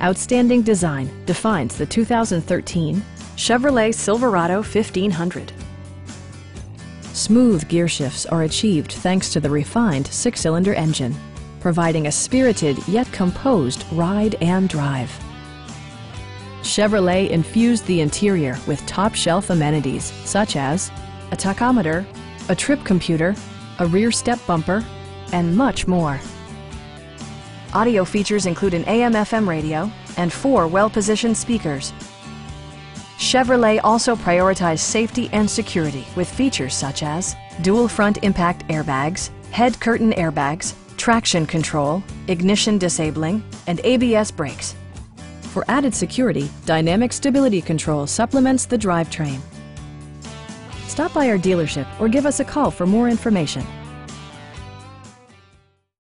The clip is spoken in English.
Outstanding design defines the 2013 Chevrolet Silverado 1500. Smooth gear shifts are achieved thanks to the refined six-cylinder engine, providing a spirited yet composed ride and drive. Chevrolet infused the interior with top-shelf amenities such as a tachometer, a trip computer, a rear step bumper, and much more. Audio features include an AM/FM radio and 4 well-positioned speakers. Chevrolet also prioritized safety and security with features such as dual front impact airbags, head curtain airbags, traction control, ignition disabling, and ABS brakes. For added security, dynamic stability control supplements the drivetrain. Stop by our dealership or give us a call for more information.